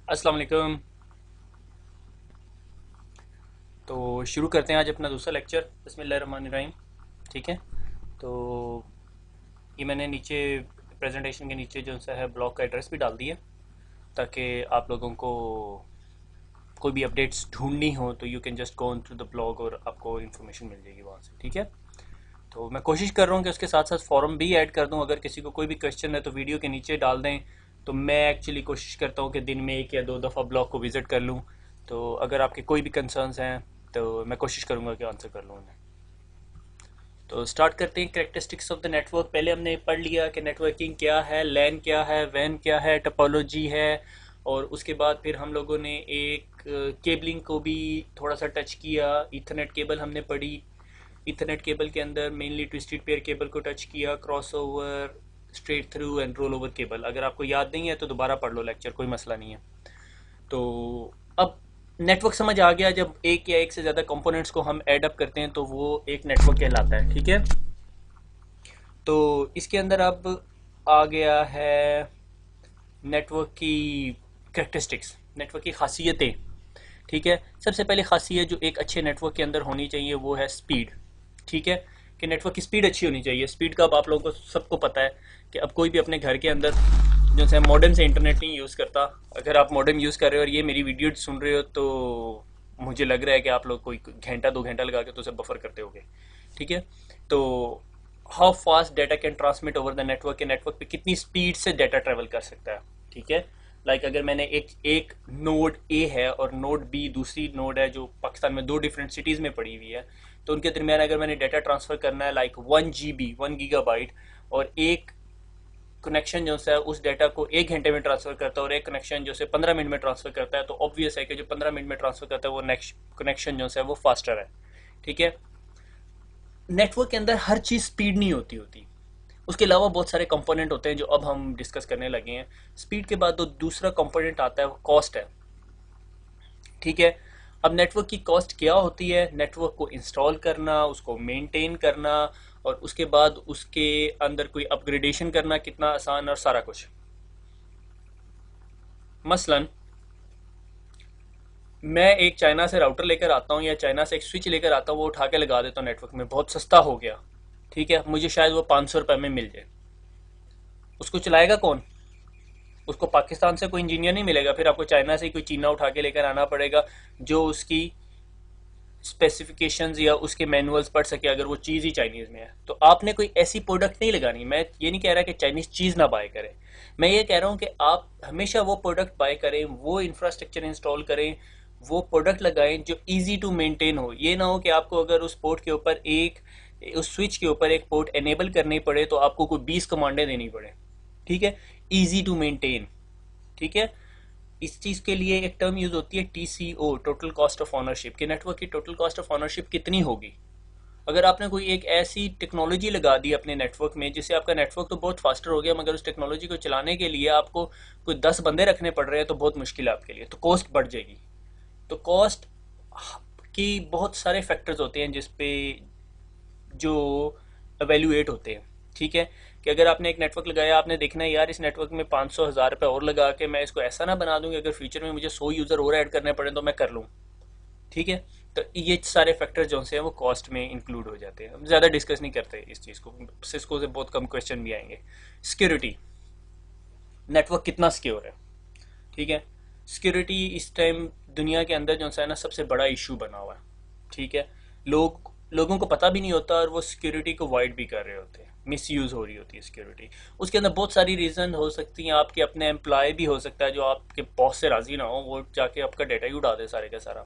अस्सलाम वालेकुम। तो शुरू करते हैं आज अपना दूसरा लेक्चर। बिस्मिल्लाहिर्रहमानिर्रहीम। ठीक है। तो ये मैंने नीचे प्रेजेंटेशन के नीचे जो सा है ब्लॉग का एड्रेस भी डाल दिया, ताकि आप लोगों को कोई भी अपडेट्स ढूंढनी हो तो you can just go on to the blog और आपको इन्फॉर्मेशन मिल जाएगी वहाँ से। ठीक है। तो मैं कोशिश कर रहा हूँ कि उसके साथ साथ फॉरम भी ऐड कर दूँ। अगर किसी को कोई भी क्वेश्चन है तो वीडियो के नीचे डाल दें। तो मैं एक्चुअली कोशिश करता हूँ कि दिन में एक या दो दफ़ा ब्लॉग को विज़िट कर लूँ। तो अगर आपके कोई भी कंसर्न्स हैं तो मैं कोशिश करूँगा कि आंसर कर लूँ उन्हें। तो स्टार्ट करते हैं। कैरेक्टरिस्टिक्स ऑफ द नेटवर्क पहले हमने पढ़ लिया कि नेटवर्किंग क्या है, लैन क्या है, वैन क्या है, टोपोलॉजी है। और उसके बाद फिर हम लोगों ने एक केबलिंग को भी थोड़ा सा टच किया। ईथरनेट केबल हमने पढ़ी। ईथरनेट केबल के अंदर मेनली ट्विस्टेड पेयर केबल को टच किया, cross over, straight through and roll over cable. अगर आपको याद नहीं है तो दोबारा पढ़ लो लेक्चर, कोई मसला नहीं है। तो अब नेटवर्क समझ आ गया। जब एक या एक से ज़्यादा कंपोनेंट्स को हम ऐड अप करते हैं तो वो एक नेटवर्क कहलाता है। ठीक है। तो इसके अंदर अब आ गया है नेटवर्क की करेक्टरिस्टिक्स, नेटवर्क की खासियतें। ठीक है। सबसे पहले खासियत जो एक अच्छे नेटवर्क के अंदर होनी चाहिए वो है स्पीड। ठीक है। कि नेटवर्क की स्पीड अच्छी होनी चाहिए। स्पीड का अब आप लोगों को सबको पता है कि अब कोई भी अपने घर के अंदर जो है मॉडेम से इंटरनेट नहीं यूज़ करता। अगर आप मॉडेम यूज़ कर रहे हो और ये मेरी वीडियो सुन रहे हो तो मुझे लग रहा है कि आप लोग कोई घंटा 2 घंटा लगा के तो उसे बफर करते होगे। ठीक है। तो how fast data can transmit over the network, के नेटवर्क पे कितनी स्पीड से डाटा ट्रेवल कर सकता है। ठीक है। लाइक अगर मैंने एक एक नोड ए है और नोड बी दूसरी नोड है जो पाकिस्तान में दो डिफरेंट सिटीज़ में पड़ी हुई है, तो उनके दरमियान अगर मैंने डाटा ट्रांसफ़र करना है लाइक 1 GB 1 GB, और एक कनेक्शन जो है उस डाटा को 1 घंटे में ट्रांसफ़र करता है और एक कनेक्शन जो है 15 मिनट में ट्रांसफ़र करता है, तो ऑब्वियस है कि जो 15 मिनट में ट्रांसफ़र करता है वो नेक्स्ट कनेक्शन जो है वो फास्टर है। ठीक है। नेटवर्क के अंदर हर चीज़ स्पीड नहीं होती। उसके अलावा बहुत सारे कंपोनेंट होते हैं जो अब हम डिस्कस करने लगे हैं। स्पीड के बाद जो दूसरा कंपोनेंट आता है वो कॉस्ट है। ठीक है। अब नेटवर्क की कॉस्ट क्या होती है? नेटवर्क को इंस्टॉल करना, उसको मेंटेन करना और उसके बाद उसके अंदर कोई अपग्रेडेशन करना कितना आसान और सारा कुछ। मसलन मैं एक चाइना से राउटर लेकर आता हूँ या चाइना से एक स्विच लेकर आता हूँ, वो उठा के लगा देता हूँ नेटवर्क में, बहुत सस्ता हो गया। ठीक है। मुझे शायद वो 500 रुपये में मिल जाए। उसको चलाएगा कौन? उसको पाकिस्तान से कोई इंजीनियर नहीं मिलेगा, फिर आपको चाइना से कोई चीना उठा के लेकर आना पड़ेगा जो उसकी स्पेसिफिकेशंस या उसके मैनुअल्स पढ़ सके, अगर वो चीज़ ही चाइनीज़ में है। तो आपने कोई ऐसी प्रोडक्ट नहीं लगानी। मैं ये नहीं कह रहा कि चाइनीज़ चीज़ ना बाय करें, मैं ये कह रहा हूँ कि आप हमेशा वो प्रोडक्ट बाय करें, वो इंफ्रास्ट्रक्चर इंस्टॉल करें, वो प्रोडक्ट लगाएं जो ईजी टू मेंटेन हो। ये ना हो कि आपको अगर उस पोर्ट के ऊपर एक उस स्विच के ऊपर एक पोर्ट एनेबल करनी पड़े तो आपको कोई 20 कमांडें देनी पड़े। ठीक है। Easy to maintain. ठीक है। इस चीज़ के लिए एक टर्म यूज होती है TCO, total cost of ownership, के नेटवर्क की टोटल कॉस्ट ऑफ ऑनरशिप कितनी होगी। अगर आपने कोई एक ऐसी टेक्नोलॉजी लगा दी अपने नेटवर्क में जिससे आपका नेटवर्क तो बहुत फास्टर हो गया, मगर उस टेक्नोलॉजी को चलाने के लिए आपको कोई 10 बंदे रखने पड़ रहे हैं तो बहुत मुश्किल है आपके लिए, तो कॉस्ट बढ़ जाएगी। तो कॉस्ट की बहुत सारे फैक्टर्स होते हैं जिसपे जो एवेल्यूएट होते हैं। ठीक है। कि अगर आपने एक नेटवर्क लगाया, आपने देखना है यार इस नेटवर्क में 500 हज़ार रुपये और लगा के मैं इसको ऐसा ना बना दूँ कि अगर फ्यूचर में मुझे 100 यूज़र और ऐड करने पड़े तो मैं कर लूँ। ठीक है। तो ये सारे फैक्टर जो हैं वो कॉस्ट में इंक्लूड हो जाते हैं। हम ज़्यादा डिस्कस नहीं करते इस चीज़ को, सिस्को से बहुत कम क्वेश्चन भी आएंगे। सिक्योरिटी, नेटवर्क कितना सिक्योर है। ठीक है। सिक्योरिटी इस टाइम दुनिया के अंदर जो है ना सबसे बड़ा इशू बना हुआ है। ठीक है। लोगों को पता भी नहीं होता और वो सिक्योरिटी को वाइड भी कर रहे होते हैं, मिस यूज़ हो रही होती है सिक्योरिटी। उसके अंदर बहुत सारी रीज़न हो सकती हैं। आपके अपने एम्प्लॉय भी हो सकता है जो आपके बॉस से राज़ी ना हो, वो जाके आपका डाटा ही उड़ा दे सारे का सारा।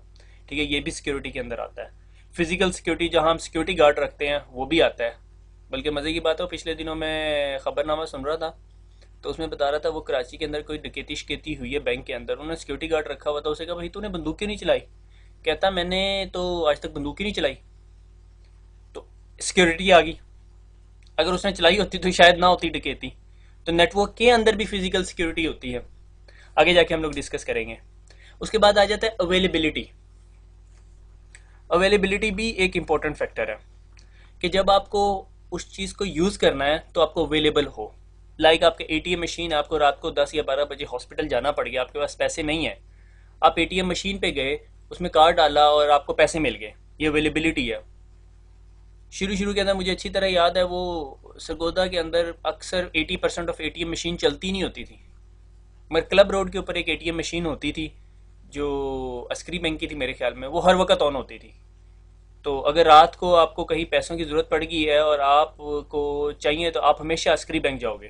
ठीक है। ये भी सिक्योरिटी के अंदर आता है। फिजिकल सिक्योरिटी, जहाँ हम सिक्योरिटी गार्ड रखते हैं, वो भी आता है। बल्कि मज़े की बात है, पिछले दिनों में ख़बरनामा सुन रहा था तो उसमें बता रहा था वो कराची के अंदर कोई डकैती शिकैती हुई है बैंक के अंदर, उन्होंने सिक्योरिटी गार्ड रखा हुआ था। उसे कहा भाई तूने बंदूक क्यों नहीं चलाई? कहता मैंने तो आज तक बंदूक ही नहीं चलाई। तो सिक्योरिटी आ गई। अगर उसने चलाई होती तो शायद ना होती डकैती। तो नेटवर्क के अंदर भी फिजिकल सिक्योरिटी होती है, आगे जाके हम लोग डिस्कस करेंगे। उसके बाद आ जाता है अवेलेबिलिटी। अवेलेबिलिटी भी एक इंपॉर्टेंट फैक्टर है कि जब आपको उस चीज़ को यूज़ करना है तो आपको अवेलेबल हो। लाइक आपके एटीएम मशीन, आपको रात को 10 या 12 बजे हॉस्पिटल जाना पड़ गया, आपके पास पैसे नहीं है, आप एटीएम मशीन पे गए, उसमें कार्ड डाला और आपको पैसे मिल गए, ये अवेलेबिलिटी है। शुरू शुरू के अंदर मुझे अच्छी तरह याद है, वो सरगोदा के अंदर अक्सर 80% ऑफ एटीएम मशीन चलती नहीं होती थी, मगर क्लब रोड के ऊपर एक एटीएम मशीन होती थी जो अस्करी बैंक की थी मेरे ख्याल में, वो हर वक्त ऑन होती थी। तो अगर रात को आपको कहीं पैसों की ज़रूरत पड़ गई है और आपको चाहिए तो आप हमेशा अस्करी बैंक जाओगे,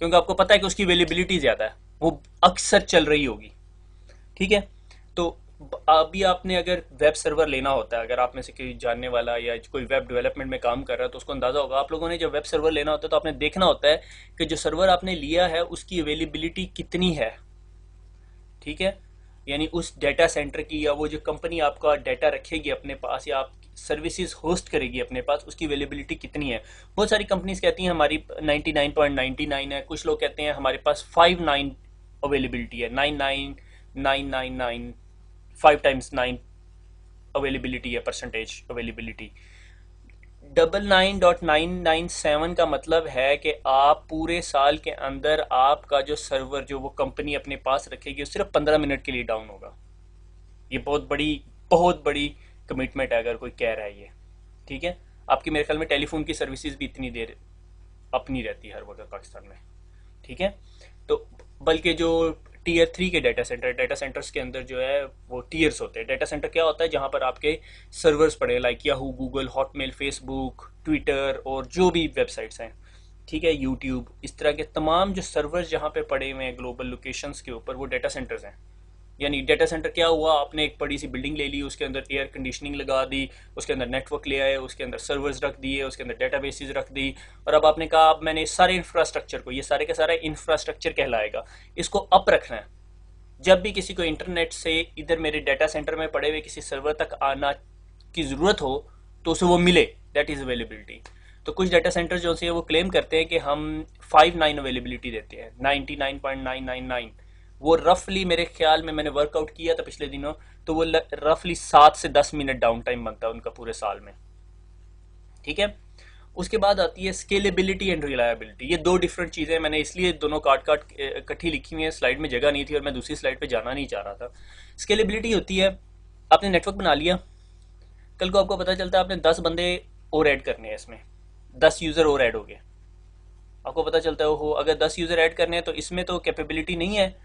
क्योंकि आपको पता है कि उसकी अवेलेबिलिटी ज़्यादा है, वो अक्सर चल रही होगी। ठीक है। तो अभी आपने अगर वेब सर्वर लेना होता है, अगर आप में से कोई जानने वाला या कोई वेब डेवलपमेंट में काम कर रहा है तो उसको अंदाज़ा होगा, आप लोगों ने जब वेब सर्वर लेना होता है तो आपने देखना होता है कि जो सर्वर आपने लिया है उसकी अवेलेबिलिटी कितनी है। ठीक है। यानी उस डेटा सेंटर की, या वो जो कंपनी आपका डेटा रखेगी अपने पास या आप सर्विसेज होस्ट करेगी अपने पास, उसकी अवेलेबिलिटी कितनी है। बहुत सारी कंपनीज कहती हैं हमारी 99.99 है, कुछ लोग कहते हैं हमारे पास 59 अवेलेबिलिटी है, 99999, 5 टाइम्स 9 अवेलेबिलिटी है, परसेंटेज अवेलेबिलिटी। 99.997 का मतलब है कि आप पूरे साल के अंदर आपका जो सर्वर जो वो कंपनी अपने पास रखेगी वो सिर्फ 15 मिनट के लिए डाउन होगा। ये बहुत बड़ी कमिटमेंट है अगर कोई कह रहा है ये। ठीक है। आपकी मेरे ख्याल में टेलीफोन की सर्विसेज भी इतनी देर अपनी रहती है हर वक्त पाकिस्तान में। ठीक है। तो बल्कि जो टीयर 3 के डाटा सेंटर्स के अंदर जो है वो टीयर्स होते हैं। डाटा सेंटर क्या होता है, जहाँ पर आपके सर्वर्स पड़े, like Yahoo, Google, Hotmail, Facebook, Twitter और जो भी वेबसाइट्स हैं, ठीक है, यूट्यूब, इस तरह के तमाम जो सर्वर्स जहाँ पे पड़े हुए हैं ग्लोबल लोकेशंस के ऊपर, वो डाटा सेंटर्स हैं। यानी डाटा सेंटर क्या हुआ, आपने एक बड़ी सी बिल्डिंग ले ली, उसके अंदर एयर कंडीशनिंग लगा दी, उसके अंदर नेटवर्क ले आए, उसके अंदर सर्वर्स रख दिए, उसके अंदर डेटाबेसेस रख दी, और अब आपने कहा अब मैंने सारे इंफ्रास्ट्रक्चर को, ये सारे का सारा इंफ्रास्ट्रक्चर कहलाएगा, इसको अप रखना है। जब भी किसी को इंटरनेट से इधर मेरे डाटा सेंटर में पड़े हुए किसी सर्वर तक आना की ज़रूरत हो तो उसे वो मिले, दैट इज़ अवेलेबिलिटी। तो कुछ डाटा सेंटर जो है वो क्लेम करते हैं कि हम 59 अवेलेबिलिटी देते हैं, 99.999। वो रफली मेरे ख्याल में, मैंने वर्कआउट किया था पिछले दिनों, तो वो रफली 7 से 10 मिनट डाउन टाइम बनता है उनका पूरे साल में। ठीक है। उसके बाद आती है स्केलेबिलिटी एंड रिलायबिलिटी। ये दो डिफरेंट चीज़ें, मैंने इसलिए दोनों काट इकट्ठी लिखी हुई है, स्लाइड में जगह नहीं थी और मैं दूसरी स्लाइड पे जाना नहीं चाह रहा था। स्केलेबिलिटी होती है, आपने नेटवर्क बना लिया, कल को आपको पता चलता है आपने 10 बंदे और ऐड करने हैं, इसमें 10 यूज़र और ऐड हो गए, आपको पता चलता है हो अगर 10 यूज़र ऐड करने हैं तो इसमें तो कैपेबिलिटी नहीं है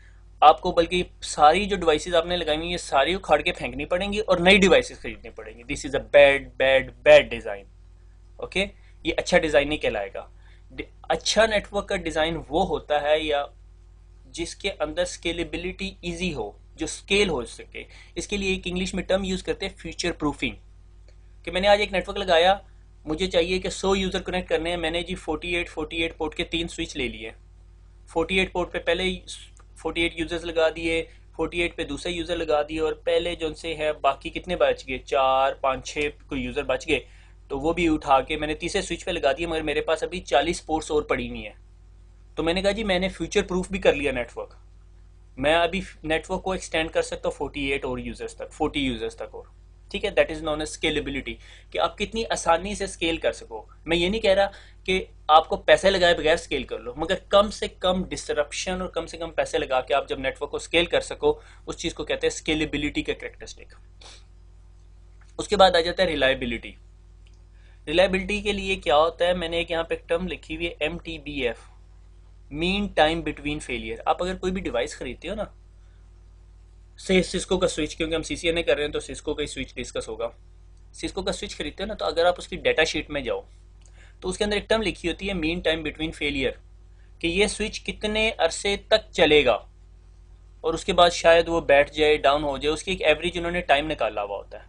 आपको, बल्कि सारी जो डिवाइसेस आपने लगाई हुई है सारी उखाड़ के फेंकनी पड़ेंगी और नई डिवाइसेस खरीदनी पड़ेंगी। This is a bad design. Okay, ये अच्छा डिज़ाइन नहीं कहलाएगा। अच्छा नेटवर्क का डिज़ाइन वो होता है या जिसके अंदर स्केलेबिलिटी इजी हो, जो स्केल हो सके। इसके लिए एक इंग्लिश में टर्म यूज़ करते हैं, फ्यूचर प्रूफिंग। कि मैंने आज एक नेटवर्क लगाया, मुझे चाहिए कि 100 यूज़र कनेक्ट करने हैं, मैंने जी 48 पोर्ट के 3 स्विच ले लिए, 48 पोर्ट पे पहले 48 यूज़र्स लगा दिए, 48 पे दूसरे यूज़र लगा दिए, और पहले जो से है बाकी कितने बच गए, 4 5 6 कोई यूज़र बच गए, तो वो भी उठा के मैंने तीसरे स्विच पे लगा दिया, मगर मेरे पास अभी 40 पोर्ट्स और पड़ी हुई है। तो मैंने कहा जी मैंने फ्यूचर प्रूफ भी कर लिया नेटवर्क, मैं अभी नेटवर्क को एक्सटेंड कर सकता हूँ 48 और यूज़र्स तक, 40 यूज़र्स तक और। ठीक है, that is known as scalability, कि आप कितनी आसानी से स्केल कर सको। मैं ये नहीं कह रहा कि आपको पैसे लगाए बगैर स्केल कर लो, मगर कम से कम डिसरप्शन और कम से कम पैसे लगा के आप जब नेटवर्क को स्केल कर सको, उस चीज़ को कहते हैं स्केलेबिलिटी का कैरेक्टरिस्टिक। उसके बाद आ जाता है रिलायबिलिटी। रिलायबिलिटी के लिए क्या होता है, मैंने एक यहाँ पे टर्म लिखी हुई है MTBF, mean time between failure. आप अगर कोई भी डिवाइस खरीदते हो ना, से सिस्को का स्विच, क्योंकि हम CCNA कर रहे हैं तो सिस्को का ही स्विच डिस्कस होगा। सिस्को का स्विच खरीदते हो ना, तो अगर आप उसकी डाटा शीट में जाओ तो उसके अंदर एक टर्म लिखी होती है मीन टाइम बिटवीन फेलियर, कि ये स्विच कितने अरसे तक चलेगा और उसके बाद शायद वो बैठ जाए, डाउन हो जाए, उसकी एक एवरेज उन्होंने टाइम निकाला हुआ होता है।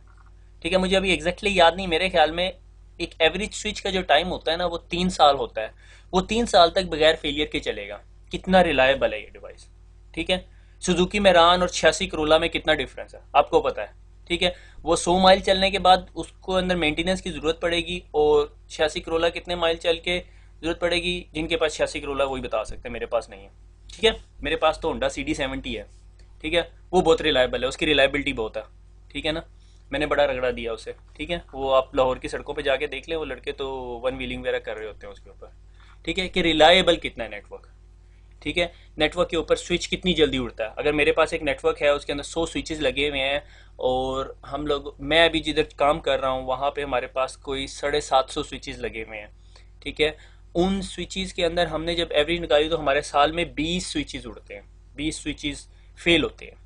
ठीक है, मुझे अभी एग्जैक्टली याद नहीं, मेरे ख्याल में एक एवरेज स्विच का जो टाइम होता है ना वो 3 साल होता है, वो 3 साल तक बगैर फेलियर के चलेगा। कितना रिलायबल है ये डिवाइस। ठीक है, सुजुकी मेरान और 86 करोला में कितना डिफरेंस है आपको पता है। ठीक है, वो 100 माइल चलने के बाद उसको अंदर मेंटेनेंस की ज़रूरत पड़ेगी, और 86 करोला कितने माइल चल के ज़रूरत पड़ेगी, जिनके पास 86 करोला वही बता सकते हैं, मेरे पास नहीं है। ठीक है, मेरे पास तो होंडा CD70 है। ठीक है, वो बहुत रिलायबल है, उसकी रिलायबिलिटी बहुत है। ठीक है ना, मैंने बड़ा रगड़ा दिया उसे। ठीक है, वो आप लाहौर की सड़कों पे जाके देख लें, वो लड़के तो वन व्हीलिंग वगैरह कर रहे होते हैं उसके ऊपर। ठीक है, कि रिलायबल कितना है नेटवर्क। ठीक है, नेटवर्क के ऊपर स्विच कितनी जल्दी उड़ता है। अगर मेरे पास एक नेटवर्क है, उसके अंदर 100 स्विचेस लगे हुए हैं, और मैं अभी जिधर काम कर रहा हूँ वहाँ पे हमारे पास कोई 750 स्विचेस लगे हुए हैं। ठीक है, उन स्विचेस के अंदर हमने जब एवरेज निकाली तो हमारे साल में 20 स्विचेस उड़ते हैं, 20 स्विचेस फेल होते हैं।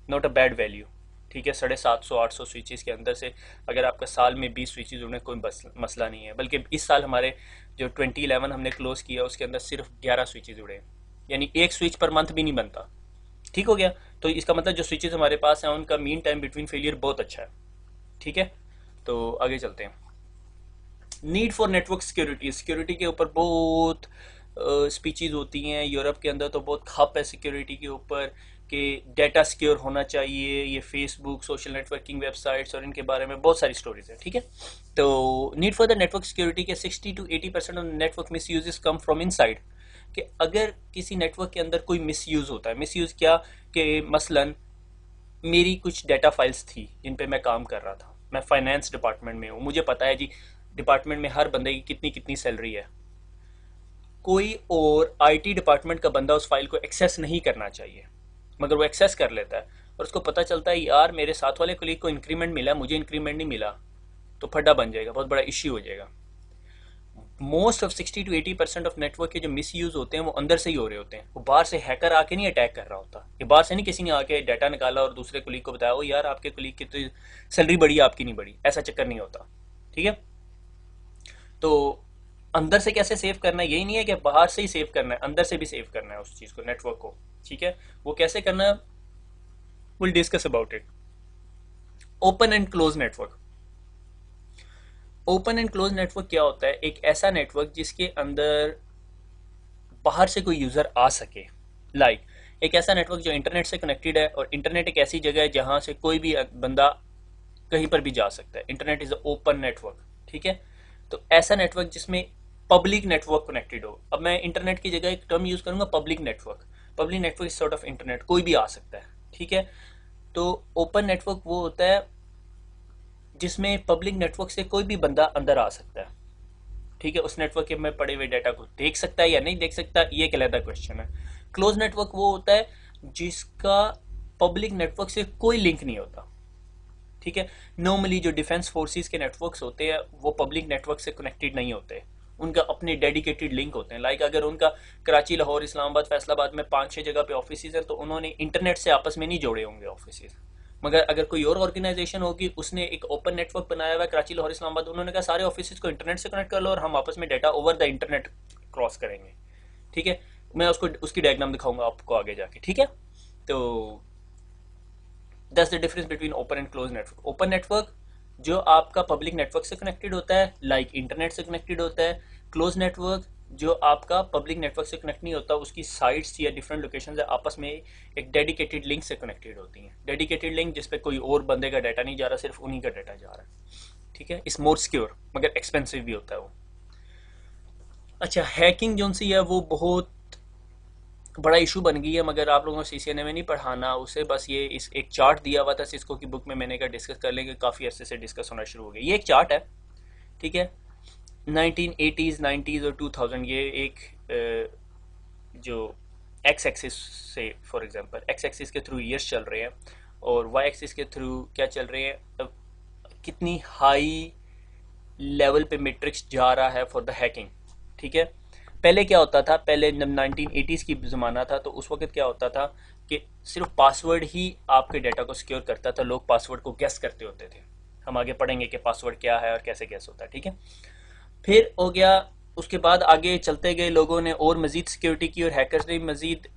Not a bad value. ठीक है, 750-800 स्विचेस के अंदर से अगर आपका साल में 20 स्विचेस उड़ने कोई मसला नहीं है। बल्कि इस साल हमारे जो 2011 हमने क्लोज किया उसके अंदर सिर्फ 11 स्विचेस उड़े, यानी एक स्विच पर मंथ भी नहीं बनता। ठीक हो गया, तो इसका मतलब जो स्विचेस हमारे पास हैं उनका मीन टाइम बिटवीन फेलियर बहुत अच्छा है। ठीक है, तो आगे चलते हैं। Need for network security, security के ऊपर बहुत स्पीचेज होती हैं। यूरोप के अंदर तो बहुत खप है सिक्योरिटी के ऊपर कि डाटा सिक्योर होना चाहिए। ये फेसबुक, सोशल नेटवर्किंग वेबसाइट्स और इनके बारे में बहुत सारी स्टोरीज है। ठीक है, तो need for the network security के 60 to 80% of network miss use come from inside. कि अगर किसी नेटवर्क के अंदर कोई मिसयूज होता है, मिसयूज क्या, कि मसलन मेरी कुछ डाटा फाइल्स थी जिन पे मैं काम कर रहा था, मैं फाइनेंस डिपार्टमेंट में हूँ, मुझे पता है जी डिपार्टमेंट में हर बंदे की कितनी कितनी सैलरी है। कोई और आईटी डिपार्टमेंट का बंदा उस फाइल को एक्सेस नहीं करना चाहिए, मगर वो एक्सेस कर लेता है और उसको पता चलता है यार मेरे साथ वाले कलीग को इंक्रीमेंट मिला, मुझे इंक्रीमेंट नहीं मिला, तो फड्डा बन जाएगा, बहुत बड़ा इश्यू हो जाएगा। Most of 60 to 80% of network के जो मिस यूज होते हैं वो अंदर से ही हो रहे होते हैं। वो बाहर से हैकर आके नहीं अटैक कर रहा होता, ये बाहर से नहीं किसी ने आके डाटा निकाला और दूसरे कुलीग को बताया ओ यार आपके कुलीग की तो सैलरी बढ़ी आपकी नहीं बढ़ी, ऐसा चक्कर नहीं होता। ठीक है, तो अंदर से कैसे सेव करना है, यही नहीं है कि बाहर से ही सेव करना है, अंदर से भी सेव करना है उस चीज को, नेटवर्क को। ठीक है, वो कैसे करना है, will discuss about it. Open and close network. Open and close network क्या होता है, एक ऐसा नेटवर्क जिसके अंदर बाहर से कोई यूजर आ सके। लाइक एक ऐसा नेटवर्क जो इंटरनेट से कनेक्टेड है, और इंटरनेट एक ऐसी जगह है जहां से कोई भी बंदा कहीं पर भी जा सकता है। Internet is open network. ठीक है, तो ऐसा नेटवर्क जिसमें पब्लिक नेटवर्क कनेक्टेड हो। अब मैं इंटरनेट की जगह एक टर्म यूज करूंगा, public network. Public network is sort of internet, कोई भी आ सकता है। ठीक है, तो ओपन नेटवर्क वो होता है जिसमें पब्लिक नेटवर्क से कोई भी बंदा अंदर आ सकता है। ठीक है, उस नेटवर्क के में पड़े हुए डाटा को देख सकता है या नहीं देख सकता, ये एक अलग क्वेश्चन है। क्लोज नेटवर्क वो होता है जिसका पब्लिक नेटवर्क से कोई लिंक नहीं होता। ठीक है, नॉर्मली जो डिफेंस फोर्सेस के नेटवर्क्स होते हैं वो पब्लिक नेटवर्क से कनेक्टेड नहीं होते, उनका अपने डेडिकेटेड लिंक होते हैं। लाइक अगर उनका कराची, लाहौर, इस्लामाबाद, फैसलाबाद में 5-6 जगह पे ऑफिस हैं तो उन्होंने इंटरनेट से आपस में नहीं जोड़े होंगे ऑफिस। मगर अगर कोई और ऑर्गेनाइजेशन होगी, उसने एक ओपन नेटवर्क बनाया हुआ है कराची, लाहौर, इस्लामाबाद, उन्होंने कहा सारे ऑफिस को इंटरनेट से कनेक्ट कर लो और हम आपस में data over the internet cross करेंगे। ठीक है, मैं उसकी डायग्राम दिखाऊंगा आपको आगे जाके। ठीक है, तो that's the difference between open and close network. Open network जो आपका पब्लिक नेटवर्क से कनेक्टेड होता है, लाइक इंटरनेट से कनेक्टेड होता है। क्लोज नेटवर्क जो आपका पब्लिक नेटवर्क से कनेक्ट नहीं होता, उसकी साइट्स या डिफरेंट लोकेशन है आपस में एक डेडिकेटेड लिंक से कनेक्टेड होती हैं। डेडिकेटेड लिंक जिसपे कोई और बंदे का डाटा नहीं जा रहा, सिर्फ उन्हीं का डाटा जा रहा है। ठीक है, इस मोर सिक्योर, मगर एक्सपेंसिव भी होता है वो। अच्छा, हैकिंग जो सी है वो बहुत बड़ा इशू बन गई है, मगर आप लोगों को सीसीएनए में नहीं पढ़ाना उसे, बस ये इस एक चार्ट दिया हुआ था सिस्को की बुक में, मैंने कहा डिस्कस कर लेंगे, काफ़ी अरसे से डिस्कस होना शुरू हो गया। ये एक चार्ट है। ठीक है, 1980s, 90s और 2000, ये एक जो एक्स एक्सिस से, फॉर एग्जांपल एक्स एक्सिस के थ्रू ईयर्स चल रहे हैं और वाई एक्सिस के थ्रू क्या चल रहे हैं, कितनी हाई लेवल पे मैट्रिक्स जा रहा है फॉर द हैकिंग। ठीक है, पहले क्या होता था, पहले जब 1980s की ज़माना था तो उस वक्त क्या होता था कि सिर्फ पासवर्ड ही आपके डाटा को सिक्योर करता था, लोग पासवर्ड को गैस करते होते थे। हम आगे पढ़ेंगे कि पासवर्ड क्या है और कैसे गैस होता है। ठीक है, फिर हो गया, उसके बाद आगे चलते गए लोगों ने और मजीद सिक्योरिटी की और हैकर्स ने मजीद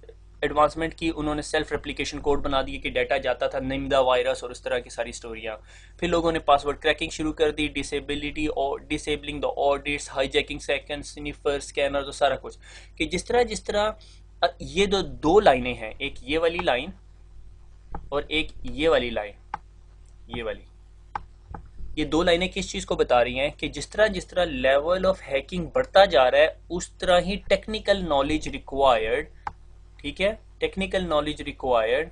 एडवांसमेंट की, उन्होंने सेल्फ रेप्लिकेशन कोड बना दिए कि डाटा जाता था, निम्दा वायरस और इस तरह की सारी स्टोरियाँ। फिर लोगों ने पासवर्ड क्रैकिंग शुरू कर दी, डिसेबिलिटी और disabling the audits, hijacking second, sniffer, scanner, तो सारा कुछ। कि जिस तरह ये दो लाइनें हैं, एक ये वाली लाइन और एक ये वाली लाइन, ये वाली, ये दो लाइनें किस चीज को बता रही हैं कि जिस तरह लेवल ऑफ हैकिंग बढ़ता जा रहा है उस तरह ही टेक्निकल नॉलेज रिक्वायर्ड, ठीक है, technical knowledge required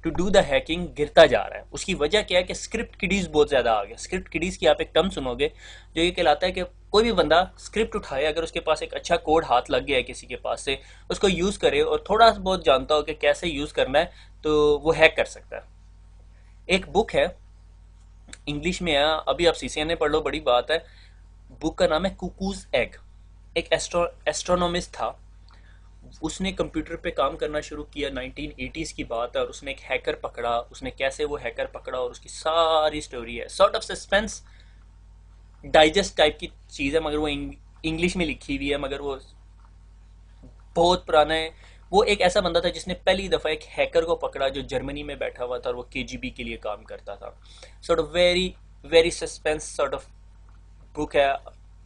to do the hacking गिरता जा रहा है। उसकी वजह क्या है कि स्क्रिप्ट किडीज बहुत ज़्यादा आ गया। स्क्रिप्ट किडीज की आप एक टर्म सुनोगे जो ये कहलाता है कि कोई भी बंदा स्क्रिप्ट उठाए, अगर उसके पास एक अच्छा कोड हाथ लग गया है किसी के पास से, उसको यूज़ करे और थोड़ा बहुत जानता हो कि कैसे यूज़ करना है, तो वो हैक कर सकता है। एक बुक है, इंग्लिश में है, अभी आप सीसीएनए पढ़ लो, बड़ी बात है। बुक का नाम है कुकूज एग। एक एस्ट्रोनॉमिस्ट था, उसने कंप्यूटर पे काम करना शुरू किया, 1980s की बात है, और उसने एक हैकर पकड़ा। उसने कैसे वो हैकर पकड़ा और उसकी सारी स्टोरी है, sort of suspense digest type की चीज़ है, मगर वो इंग्लिश में लिखी हुई है, मगर वो बहुत पुराना है। वो एक ऐसा बंदा था जिसने पहली दफ़ा एक हैकर को पकड़ा जो जर्मनी में बैठा हुआ था और वो केजीबी के लिए काम करता था। Sort of very very suspense sort of book है।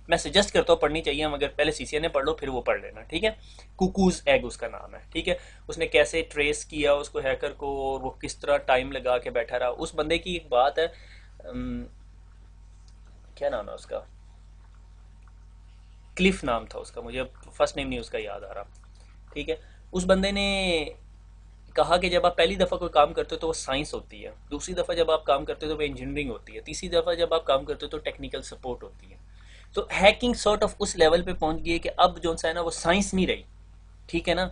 मैं सजेस्ट करता हूँ पढ़नी चाहिए, मगर पहले सीसीएनए पढ़ लो फिर वो पढ़ लेना, ठीक है। कुकूज एग उसका नाम है, ठीक है। उसने कैसे ट्रेस किया उसको हैकर को, और वो किस तरह टाइम लगा के बैठा रहा। उस बंदे की एक बात है, क्या नाम है उसका, क्लिफ नाम था उसका, मुझे फर्स्ट नेम नहीं उसका याद आ रहा, ठीक है। उस बंदे ने कहा कि जब आप पहली दफ़ा कोई काम करते हो तो वो साइंस होती है, दूसरी दफ़ा जब आप काम करते हो तो वो इंजीनियरिंग होती है, तीसरी दफ़ा जब आप काम करते हो तो टेक्निकल सपोर्ट होती है। तो हैकिंग सॉर्ट ऑफ उस लेवल पे पहुंच गई है कि अब जो सा है ना वो साइंस नहीं रही, ठीक है ना।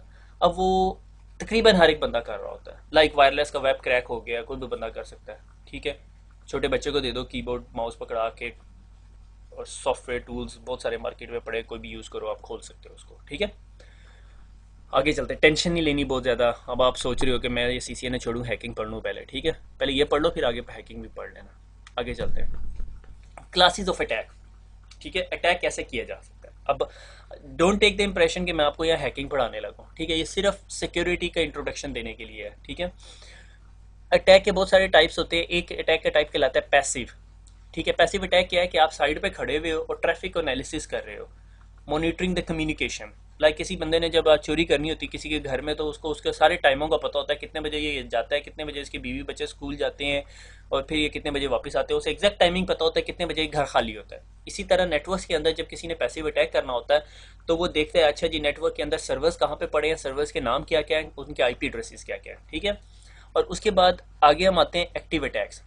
अब वो तकरीबन हर एक बंदा कर रहा होता है। लाइक वायरलेस का वेब क्रैक हो गया, कोई भी बंदा कर सकता है, ठीक है। छोटे बच्चे को दे दो कीबोर्ड माउस पकड़ा के, और सॉफ्टवेयर टूल्स बहुत सारे मार्केट में पड़े, कोई भी यूज़ करो, आप खोल सकते हो उसको, ठीक है। आगे चलते हैं, टेंशन नहीं लेनी बहुत ज़्यादा। अब आप सोच रहे हो कि मैं ये सीसीएनए छोड़ूं, हैकिंग पढ़ लूँ पहले, ठीक है। पहले ये पढ़ लो फिर आगे हैकिंग भी पढ़ लेना। आगे चलते हैं, क्लासेस ऑफ अटैक, ठीक है। अटैक कैसे किया जा सकता है। अब डोंट टेक द इंप्रेशन कि मैं आपको यहाँ हैकिंग पढ़ाने लगा, ठीक है। ये सिर्फ सिक्योरिटी का इंट्रोडक्शन देने के लिए है, ठीक है। अटैक के बहुत सारे टाइप्स होते हैं। एक अटैक का टाइप कहलाता है पैसिव, ठीक है। पैसिव अटैक क्या है कि आप साइड पे खड़े हुए हो और ट्रैफिक को एनालिसिस कर रहे हो, मॉनिटरिंग द कम्युनिकेशन। लाइक किसी बंदे ने जब चोरी करनी होती है किसी के घर में, तो उसको उसके सारे टाइमों का पता होता है, कितने बजे ये जाता है, कितने बजे इसके बीवी बच्चे स्कूल जाते हैं, और फिर ये कितने बजे वापस आते हैं, उसे एग्जैक्ट टाइमिंग पता होता है, कितने बजे घर खाली होता है। इसी तरह नेटवर्क के अंदर जब किसी ने पैसिव अटैक करना होता है तो वो देखते हैं, अच्छा जी नेटवर्क के अंदर सर्वर्स कहाँ पे पड़े हैं, सर्वर्स के नाम क्या क्या हैं, उनके आईपी एड्रेसेस क्या क्या हैं, ठीक है। और उसके बाद आगे हम आते हैं एक्टिव अटैक्स।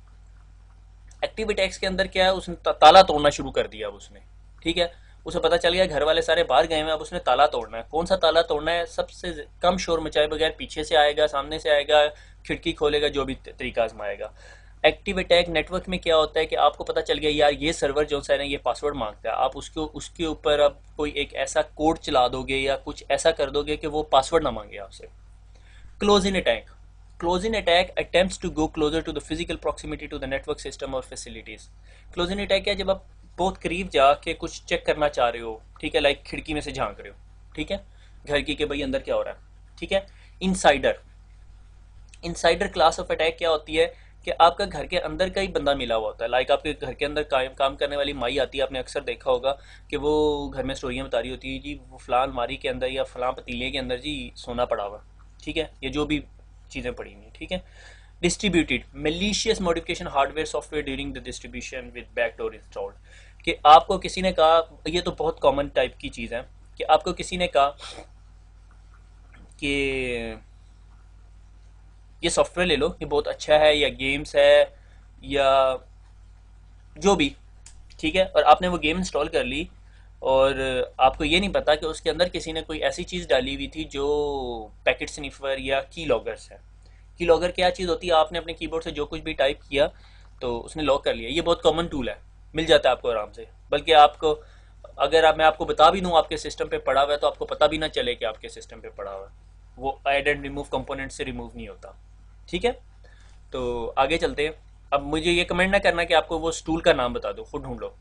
एक्टिव अटैक्स के अंदर क्या है, उसने ताला तोड़ना शुरू कर दिया उसने, ठीक है। उसे पता चल गया घर वाले सारे बाहर गए हैं, अब उसने ताला तोड़ना है। कौन सा ताला तोड़ना है, सबसे कम शोर मचाए बगैर, पीछे से आएगा, सामने से आएगा, खिड़की खोलेगा, जो भी तरीका आजमाएगा। एक्टिव अटैक नेटवर्क में क्या होता है कि आपको पता चल गया यार ये सर्वर जो सा है ना ये पासवर्ड मांगता है, आप उसको उसके ऊपर अब कोई एक ऐसा कोड चला दोगे या कुछ ऐसा कर दोगे कि वो पासवर्ड ना मांगे आपसे। Close in attack, close in attack attempts to go closer to the physical proximity to the network system और फैसिलिटीज। क्लोज इन अटैक क्या है, जब आप बहुत करीब जाके कुछ चेक करना चाह रहे हो, ठीक है, लाइक खिड़की में से झांक रहे हो, ठीक है, घर की, के भाई अंदर क्या हो रहा है, ठीक है। Insider, insider class of attack क्या होती है कि आपका घर के अंदर का ही बंदा मिला हुआ होता है। लाइक आपके घर के अंदर काम करने वाली माई आती है, आपने अक्सर देखा होगा कि वो घर में स्टोरियाँ बता रही होती है, जी वो फलान अलमारी के अंदर या फलां पतीले के अंदर जी सोना पड़ा हुआ, ठीक है, ये जो भी चीज़ें पड़ी हुई, ठीक है। Distributed malicious modification hardware software during the distribution with backdoor installed, कि आपको किसी ने कहा, ये तो बहुत कॉमन टाइप की चीज़ है, कि आपको किसी ने कहा कि ये सॉफ्टवेयर ले लो, ये बहुत अच्छा है, या गेम्स है या जो भी, ठीक है, और आपने वो गेम इंस्टॉल कर ली, और आपको ये नहीं पता कि उसके अंदर किसी ने कोई ऐसी चीज़ डाली हुई थी जो पैकेट स्निफर या की लॉगर्स है। की लॉगर क्या चीज़ होती है, आपने अपने कीबोर्ड से जो कुछ भी टाइप किया तो उसने लॉक कर लिया। ये बहुत कॉमन टूल है, मिल जाता है आपको आराम से। बल्कि आपको, अगर मैं आपको बता भी दूँ आपके सिस्टम पे पड़ा हुआ है, तो आपको पता भी ना चले कि आपके सिस्टम पे पड़ा हुआ है। वो ऐड एंड रिमूव कंपोनेंट से रिमूव नहीं होता, ठीक है। तो आगे चलते हैं। अब मुझे ये कमेंट ना करना कि आपको वो स्टूल का नाम बता दो, खुद ढूंढ लो,